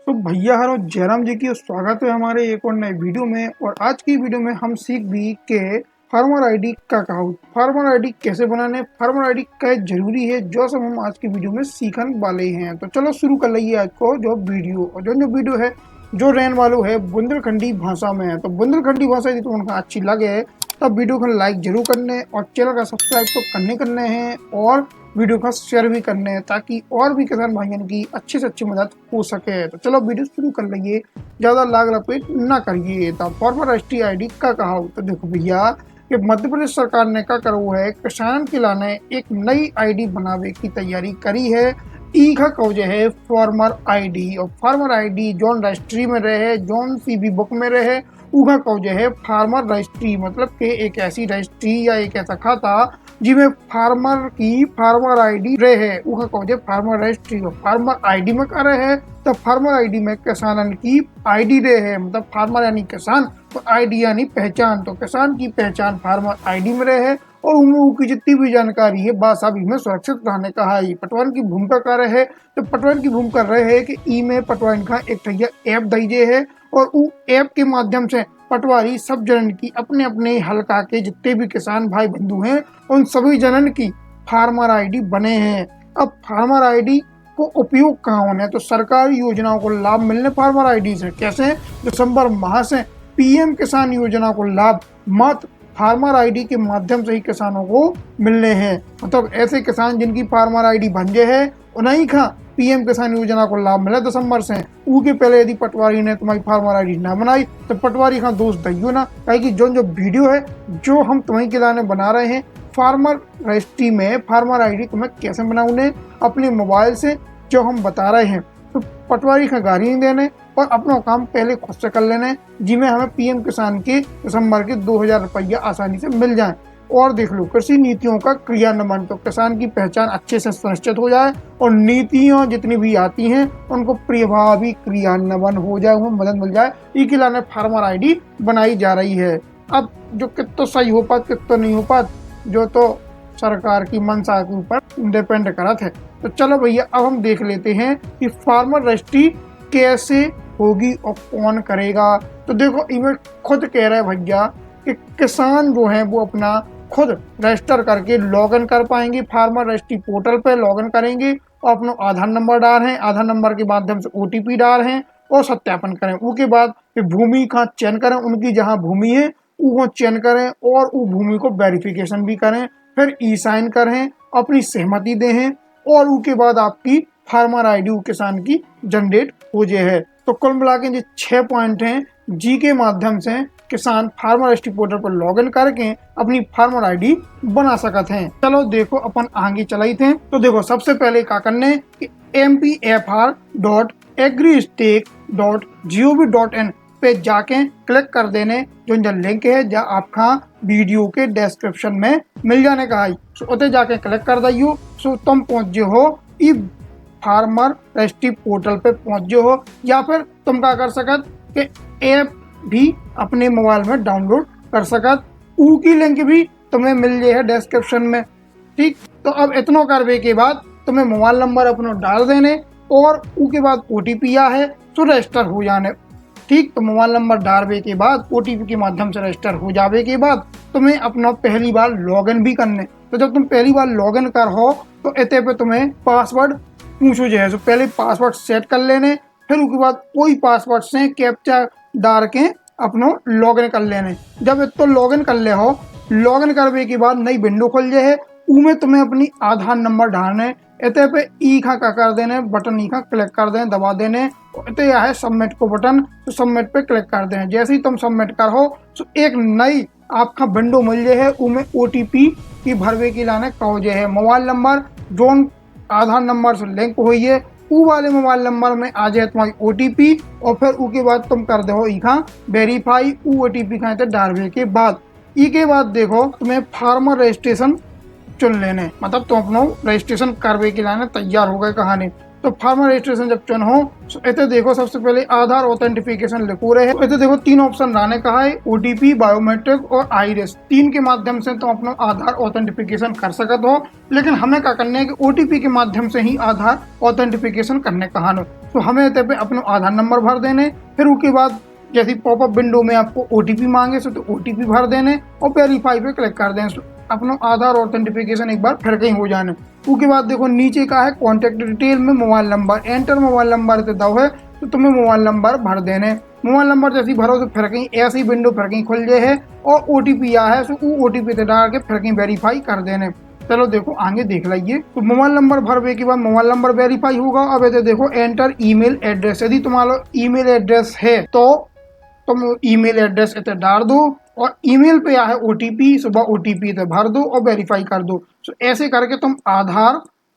तो भैया हरो जयराम जी की स्वागत है हमारे एक और नए वीडियो में। और आज की वीडियो में हम सीख भी के फार्मर आईडी का कहूँ फार्मर आईडी कैसे बनाने, फार्मर आईडी क्या जरूरी है, जो सब हम आज की वीडियो में सीखने वाले हैं। तो चलो शुरू कर लिए आज को जो वीडियो। और जो वीडियो है जो रहने वालों है बुंदेलखंडी भाषा में है। तो बुंदेलखंडी भाषा यदि तुमको अच्छी लगे तब वीडियो को लाइक जरूर करने और चैनल का सब्सक्राइब तो करने हैं और वीडियो का शेयर भी करने हैं, ताकि और भी किसान भाइयों की अच्छी से अच्छी मदद हो सके। तो चलो वीडियो शुरू कर लेंगे, ज़्यादा लाग लपेट ना करिए। तो फॉर्मर रजिस्ट्री आईडी का कहा तो देखो भैया कि मध्य प्रदेश सरकार ने क्या करो है, किसान के लाने एक नई आईडी बनावे की तैयारी करी है। ई का कौजे है फॉर्मर आईडी। और फार्मर आईडी जोन रजिस्ट्री में रहे, जोन सीबी बुक में रहे, उगा कौजे है फार्मर रजिस्ट्री। मतलब कि एक ऐसी रजिस्ट्री या एक ऐसा खाता जिसमें फार्मर की फार्मर आईडी रहे, उगा कौजे फार्मर रजिस्ट्री। और फार्मर आईडी में क्या रहे तो फार्मर आईडी में किसान की आईडी रहे, मतलब फार्मर यानी किसान और आईडी यानी पहचान। तो किसान की पहचान फार्मर आईडी में रहे और उनमें की जितनी भी जानकारी है बस अभी में सुरक्षित रहने का है। पटवान की भूमिका कर रहे है, तो पटवान की भूमिका कर रहे है कि ई में पटवान का एक ठैया ऐप दीजिए है और वो ऐप के माध्यम से पटवारी सब जनन की अपने अपने हल्का के जितने भी किसान भाई बंधु हैं उन सभी जनन की फार्मर आईडी बने हैं। अब फार्मर आईडी को उपयोग कहाँ होने, तो सरकारी योजनाओं को लाभ मिलने फार्मर आईडी से। कैसे? दिसंबर माह से पीएम किसान योजना को लाभ मात्र फार्मर आईडी के माध्यम से ही किसानों को मिलने हैं। मतलब ऐसे किसान जिनकी फार्मर आईडी बन गए है उन्हीं का पीएम किसान योजना को लाभ मिला दिसंबर से। उनके पहले यदि पटवारी ने तुम्हारी फार्मर आईडी ना बनाई तो पटवारी का दोष दियो ना, कि जो वीडियो है जो हम तुम्हें के लाने बना रहे हैं फार्मर रजिस्ट्री में फार्मर आईडी तुम्हें कैसे बनाऊने अपने मोबाइल से जो हम बता रहे हैं, तो पटवारी का गाड़ी नहीं देने और अपना काम पहले खुद से कर लेने, जिसमें हमें पीएम किसान के दिसंबर के 2000 रुपया आसानी से मिल जाए। और देख लो कृषि नीतियों का क्रियान्वयन, तो किसान की पहचान अच्छे से सुनिश्चित हो जाए और नीतियां जितनी भी आती हैं उनको प्रभावी क्रियान्वयन हो जाए, उन्हें मदद मिल जाए। इसके लिए फार्मर आईडी बनाई जा रही है। अब जो कितना सही हो पात कितना नहीं हो पात जो तो सरकार की मंशा के ऊपर डिपेंड करत है। तो चलो भैया अब हम देख लेते हैं कि फार्मर रजिस्ट्री कैसे होगी और कौन करेगा। तो देखो इनमें खुद कह रहे हैं भैया कि किसान जो है वो अपना खुद रजिस्टर करके लॉगिन कर पाएंगे, फार्मर रजिस्ट्री पोर्टल पे लॉगिन करेंगे और अपना आधार नंबर डाल हैं, आधार नंबर के माध्यम से ओटीपी डाल हैं और सत्यापन करें। उसके बाद भूमि का चयन करें, उनकी जहाँ भूमि है वो चयन करें और वो भूमि को वेरिफिकेशन भी करें, फिर ई साइन करें, अपनी सहमति दें और उसके बाद आपकी फार्मर आईडी किसान की जनरेट हो जाए है। तो कुल मिला के जो 6 पॉइंट हैं जी के माध्यम से किसान फार्मर रजिस्ट्री पोर्टल पर लॉगिन करके अपनी फार्मर आईडी बना सकते हैं। चलो देखो अपन आगे चलाई थे। तो देखो सबसे पहले क्या करने कि mpfr.agristate.gov.in पे जाके क्लिक कर देने, जो लिंक है जो आपका वीडियो के डिस्क्रिप्शन में मिल जाने का है। सो उते जाके क्लिक कर दियो, सो तुम पहुंच जो हो ई फार्मर रजिस्ट्री पोर्टल पे पहुंच जो हो, या फिर तुम क्या कर सकत कि ऐप भी अपने मोबाइल में डाउनलोड कर सकत। ऊ की लिंक भी तुम्हें मिल जाए है डिस्क्रिप्शन में। ठीक, तो अब इतना करने के बाद तुम्हें मोबाइल नंबर अपना डाल देने और उसके बाद ओटीपी आ है तो रजिस्टर हो जाने। ठीक, तो मोबाइल नंबर डालने के बाद ओटीपी के माध्यम से रजिस्टर हो जाने के बाद तुम्हें अपना पहली बार लॉगिन भी करने। तो जब तुम पहली बार लॉगिन कर हो तो इतने पे तुम्हें पासवर्ड पूछो जाए, तो पहले पासवर्ड सेट कर लेने, फिर उसके बाद कोई पासवर्ड से कैप्चा डाल के अपनो लॉगिन कर लेने। जब तो लॉगिन कर ले हो, लॉगिन करने के बाद नई विंडो खुल जाए है, उसमें तुम्हें अपनी आधार नंबर डालने। इतने पे ई का कर देने बटन, ई का क्लिक कर देने, दबा देने। इतने यह है सबमिट को बटन, तो सबमिट पे क्लिक कर देने। जैसे ही तुम सबमिट कर हो तो एक नई आपका विंडो मिल जाए है, उसमें ओटीपी की भरवे की लाने कहो जाए है। मोबाइल नंबर जोन आधार नंबर से लिंक हुई है वो वाले मोबाइल नंबर में आ जाए तुम्हारी ओटीपी और फिर उसके बाद तुम कर दो इखा वेरीफाई। वो ओटीपी का डालने के बाद के बाद देखो तुम्हें फार्मर रजिस्ट्रेशन चुन लेने, मतलब तुम अपना रजिस्ट्रेशन करवे के लाने तैयार हो गए कहानी। तो फार्मर रजिस्ट्रेशन जब चुन हो तो इतने देखो सबसे पहले आधार ऑथेंटिफिकेशन लिखो रहे तो इतने देखो 3 ऑप्शन रहने कहा है, ओटीपी, बायोमेट्रिक और आईरिस। 3 के माध्यम से तुम अपना आधार ऑथेंटिफिकेशन कर सकत हो, लेकिन हमें क्या करने है कि ओटीपी के माध्यम से ही आधार ऑथेंटिफिकेशन करने कहा न। तो हमें इतने पे अपना आधार नंबर भर देने, फिर उसके बाद जैसे पॉपअप विंडो में आपको ओटीपी मांगे तो ओटीपी भर देने और वेरीफाई पे क्लिक कर दें। अपना आधार ऑथेंटिफिकेशन एक बार फिर कहीं हो जाने। उसके बाद देखो नीचे का है कॉन्टेक्ट डिटेल में mobile number, enter mobile number से दो है तो तुम्हें मोबाइल नंबर भर देने। मोबाइल नंबर जैसे भरो तो फिर कहीं ऐसी विंडो फिर कहीं खुल जाए है और ओटीपी आया है तो वो ओटीपी से डाल के फिर कहीं वेरीफाई कर देने। चलो देखो आगे देख लीजिए। तो मोबाइल नंबर भरने के बाद मोबाइल नंबर वेरीफाई होगा। अब ऐसे देखो एंटर ईमेल एड्रेस, यदि तुम्हारा ईमेल एड्रेस है तो तुम ईमेल एड्रेस इतने डाल दो और ईमेल पे आया है ओटीपी, सुबह ओटीपी इतने भर दो और वेरीफाई कर दो। तो ऐसे करके तुम आधार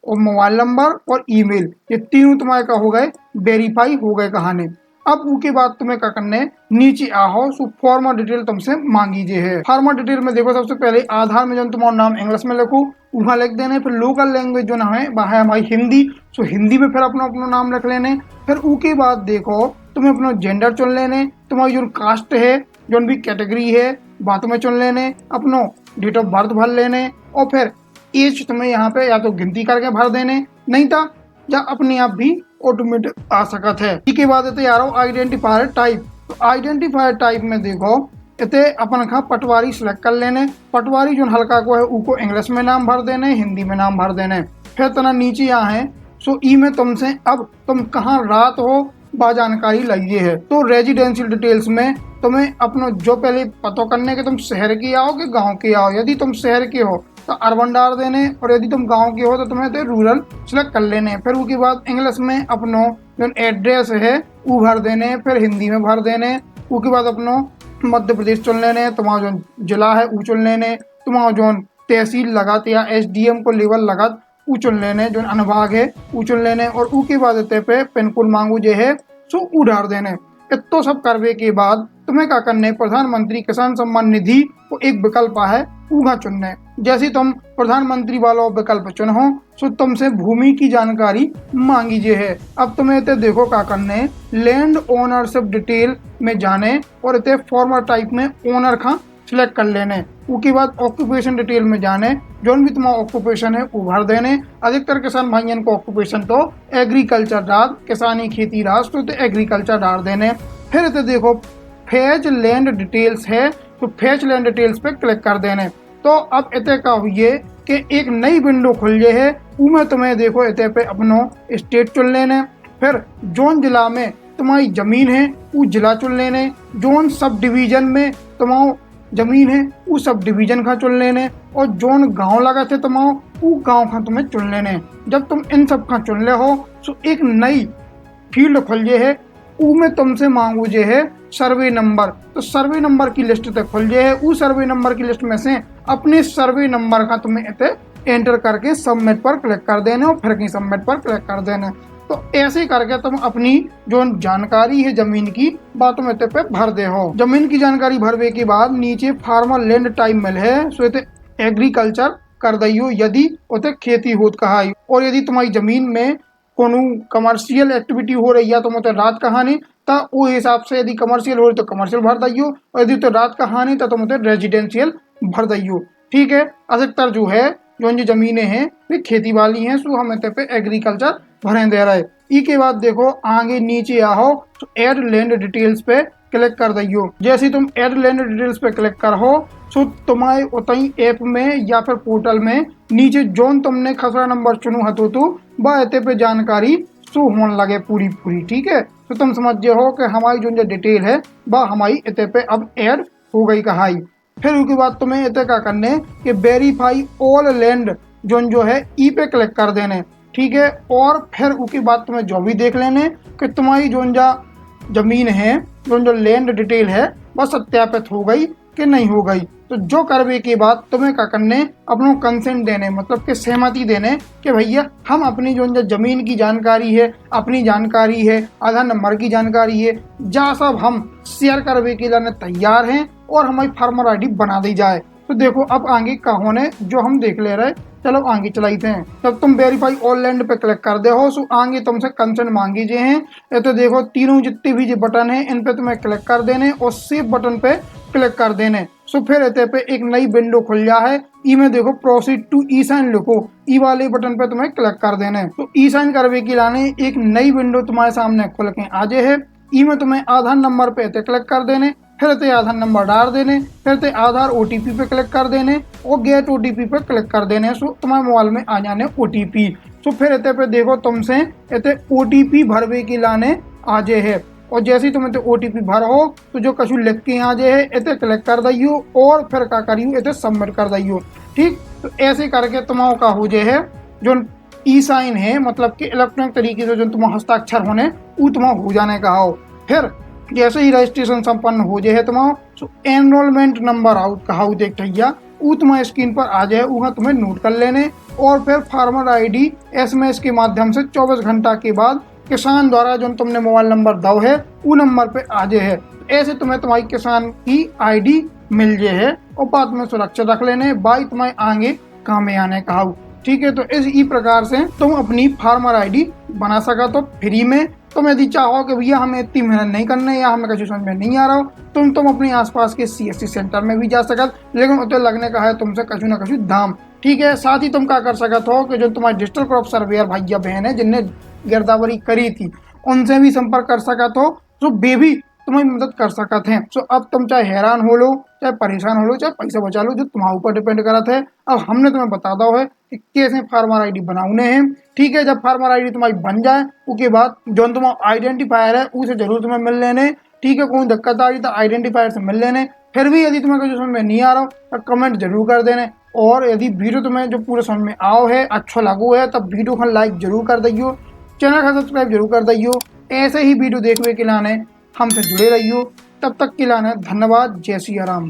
और मोबाइल नंबर और ईमेल ये तीनों तुम्हारे का हो गए वेरीफाई हो गए कहानी। अब उसके बाद तुम्हें क्या करना है, नीचे आओ सो फॉर्मर डिटेल तुमसे मांगी जे है। फॉर्मर डिटेल में देखो सबसे पहले आधार में जो तुम्हारा नाम इंग्लिश में लिखो वहाँ लिख देने, फिर लोकल लैंग्वेज जो ना है वह है हमारी हिंदी, सो हिंदी में फिर अपना अपना नाम लिख लेने। फिर उसके बाद देखो तुम्हें अपना जेंडर चुन लेने, तुम्हारी जो कास्ट है जो भी कैटेगरी है वह तुम्हें चुन लेने, अपना डेट ऑफ बर्थ भर लेने और फिर एज तुम्हें यहाँ पे या तो गिनती करके भर देने, नहीं था या अपने आप भी ऑटोमेटिक आ सकत है। इसके बाद इतने आ रहा हूँ आइडेंटिफायर टाइप। तो आइडेंटिफायर टाइप में देखो इतने अपन का पटवारी सिलेक्ट कर लेने। पटवारी जो हल्का को है उनको इंग्लिश में नाम भर देने, हिंदी में नाम भर देने। फिर तना नीचे यहाँ है सो ई में तुमसे अब तुम कहाँ रात हो बा जानकारी लगी है। तो रेजिडेंशियल डिटेल्स में तुम्हें अपना जो पहले पता करने के तुम शहर के आओ कि गांव के आओ। यदि तुम शहर के हो तो अर्बन डाल देने और यदि तुम गांव के हो तो तुम्हें तो रूरल सिलेक्ट कर लेने। फिर उसके बाद इंग्लिश में अपनो जो एड्रेस है वो भर देने, फिर हिंदी में भर देने। उसके बाद अपनो मध्य प्रदेश चुन लेने, तुम्हारा जो जिला है वो चुन लेने, तुम्हारा जो तहसील लगात या एसडीएम को लेवल लगात वो चुन लेने, जो अनुभाग है वो चुन लेने। और उसके बाद इतने पे पिन कोड मांगू जो है सो वो डाल देने। इतो सब करने के बाद तुम्हें क्या करने, प्रधानमंत्री किसान सम्मान निधि को एक विकल्प है उगा चुनने। जैसे तुम प्रधानमंत्री वाला विकल्प चुनो सो तुमसे भूमि की जानकारी मांगी जे है। अब तुम्हें इतने देखो क्या करने, लैंड ओनरशिप डिटेल में जाने और इतने फॉर्मर टाइप में ओनर का सिलेक्ट कर लेने। उसके बाद ऑक्यूपेशन डिटेल में जाने, जो भी तुम्हारा ऑक्यूपेशन है वो भर देने। अधिकतर किसान भाइयों को ऑक्यूपेशन तो एग्रीकल्चर डाल, किसानी खेती राष्ट्र तो एग्रीकल्चर डाल देने। फिर इतने देखो फेच लैंड डिटेल्स है तो फेच लैंड डिटेल्स पे क्लिक कर देने। तो अब इतने का हुई कि एक नई विंडो खुल जाए है, उसमें तुम्हें देखो इतने पे अपनो स्टेट चुन लेने। फिर जोन जिला में तुम्हारी जमीन है वो जिला चुन लेने, जोन सब डिवीजन में तुम्हारा जमीन है वो सब डिवीजन का चुन लेने और जोन गांव लगा थे तुम्हारा वो गांव का तुम्हें चुन लेने। जब तुम इन सब का चुन ले हो तो एक नई फील्ड खुल जाए है, उसमें तुमसे मांगू जे है सर्वे नंबर। तो सर्वे नंबर की लिस्ट तक खुल जाए है, उस सर्वे नंबर की लिस्ट में से अपने सर्वे नंबर का तुम्हें इतने एंटर करके सबमिट पर क्लिक कर देने और फिर कहीं सबमिट पर क्लिक कर देने। तो ऐसे करके तुम अपनी जो जानकारी है जमीन की बात तुम इतने पे भर दे हो। जमीन की जानकारी भरने के बाद नीचे फार्मर लैंड टाइप मिल है सो इतने एग्रीकल्चर कर दियो यदि उतने खेती होत कहा। और यदि तुम्हारी जमीन में कोनो कमर्शियल एक्टिविटी हो रही है तो मतलब रात कहानी तो वो हिसाब से यदि कमर्शियल हो रही तो कमर्शियल भर दियो और यदि तो रात कहानी तो मतलब रेजिडेंशियल भर दियो। ठीक है, अधिकतर जो है जो जमीनें हैं वे खेती वाली हैं सो हम इतने पे एग्रीकल्चर भरे दे रहे। इसके बाद देखो आगे नीचे आओ तो एड लैंड डिटेल्स पे क्लिक कर दियो। जैसे तुम एड लैंड डिटेल्स पे क्लिक करो सो तुम्हारे उतई ऐप में या फिर पोर्टल में नीचे जोन तुमने खसरा नंबर चुनो हतो तो वह इतने पे जानकारी शो होने लगे पूरी पूरी। ठीक है, तो तुम समझ हो कि हमारी जो डिटेल है वह हमारी इतने पे अब ऐड हो गई कहाई। फिर उसके बाद तुम्हें इतने क्या करने कि वेरीफाई ऑल लैंड जो है ई पे क्लिक कर देने। ठीक है, और फिर उसके बाद तुम्हें जो भी देख लेने कि तुम्हारी जो जमीन है जो लैंड डिटेल है वह सत्यापित हो गई कि नहीं हो गई। तो जो करने के बाद तुम्हें क्या करने, अपना कंसेंट देने मतलब कि सहमति देने कि भैया हम अपनी जो जमीन की जानकारी है, अपनी जानकारी है, आधार नंबर की जानकारी है, जा सब हम शेयर करने के लिए तैयार हैं और हमारी फार्मर आईडी बना दी जाए। तो देखो अब आगे का होने जो हम देख ले रहे चलो आगे चलाते हैं। जब तुम वेरीफाई ऑल लैंड पे क्लिक कर दे हो सो आगे तुमसे कंसेंट मांगी जे हैं। ये तो देखो तीनों जितने भी जो बटन है इन पे तुम्हें क्लिक कर देने और सेव बटन पे क्लिक कर देने। सो फिर इतने पे एक नई विंडो खुल जा है। ई में देखो प्रोसीड टू ई साइन लिखो, ई वाले बटन पे तुम्हें क्लिक कर देने। तो ई साइन करवे की लाने एक नई विंडो तुम्हारे सामने खुल के आ जाए है। ई में तुम्हें आधार नंबर पे क्लिक कर देने, फिर ते आधार नंबर डाल देने, फिर ते आधार ओटीपी पे क्लिक कर देने और गेट ओटीपी पे क्लिक कर देने। सो तुम्हारे मोबाइल में आ जाने ओटीपी। सो फिर इतने पे देखो तुमसे इतने ओटीपी भरवे की लाने आ जाए है। और जैसे ही तुम्हें ओटीपी भर हो तो जो कछु लिख के आ जाए इतने क्लिक कर दियो और फिर क्या करियो इतने सबमिट कर दियो। ठीक, तो ऐसे करके तुम्हारा का हो जाए है जो ई साइन है, मतलब कि इलेक्ट्रॉनिक तरीके से जो तुम्हारा हस्ताक्षर होने वो तुम्हारा हो जाने का हो। फिर जैसे ही रजिस्ट्रेशन संपन्न हो जाए तुम्हारा तो एनरोलमेंट नंबर आउट कहा देख भैया वो तुम्हारे स्क्रीन पर आ जाए, वहाँ तुम्हें नोट कर लेने। और फिर फार्मर आईडी एसएमएस के माध्यम से 24 घंटा के बाद किसान द्वारा जो तुमने मोबाइल नंबर दो है वो नंबर पे आ जाए है। ऐसे तुम्हें तुम्हारी किसान की आईडी मिल जाए है और बाद में सुरक्षित रख लेने बाई तुम्हारे आगे काम में आने का। ठीक है, तो इस प्रकार से तुम अपनी फार्मर आईडी बना सका तो फ्री में। तुम यदि चाहो कि भैया हमें इतनी मेहनत नहीं करने या हमें कुछ समझ में नहीं आ रहा हो तुम अपने आसपास के सीएससी सेंटर में भी जा सकत, लेकिन उतने लगने का है तुमसे कछु ना कछु दाम। ठीक है, साथ ही तुम क्या कर सकत हो कि जो तुम्हारे डिजिटल क्रॉप सर्वेयर भैया बहन है जिनने गिरदावरी करी थी उनसे भी संपर्क कर सकत हो, तो वे भी तुम्हारी मदद कर सकते हैं। सो अब तुम चाहे हैरान हो लो, चाहे परेशान हो लो, चाहे पैसा बचा लो, जो तुम्हारे ऊपर डिपेंड करत है। अब हमने तुम्हें बता दो है कि कैसे फार्मर आईडी बनाने हैं। ठीक है, जब फार्मर आईडी तुम्हारी बन जाए उसके बाद जो तुम्हारा आइडेंटिफायर है उसे जरूर तुम्हें मिल लेने। ठीक है, कोई दिक्कत आ रही तो आइडेंटिफायर से मिल लेने। फिर भी यदि तुम्हें कुछ समझ में नहीं आ रहा हो तो कमेंट जरूर कर देने। और यदि वीडियो तुम्हें जो पूरे समझ में आओ है अच्छा लगो है तब वीडियो को लाइक जरूर कर दियो, चैनल का सब्सक्राइब जरूर कर दियो। ऐसे ही वीडियो देखने के लाने हमसे जुड़े रहियो। तब तक के लाने धन्यवाद। जय सिया राम।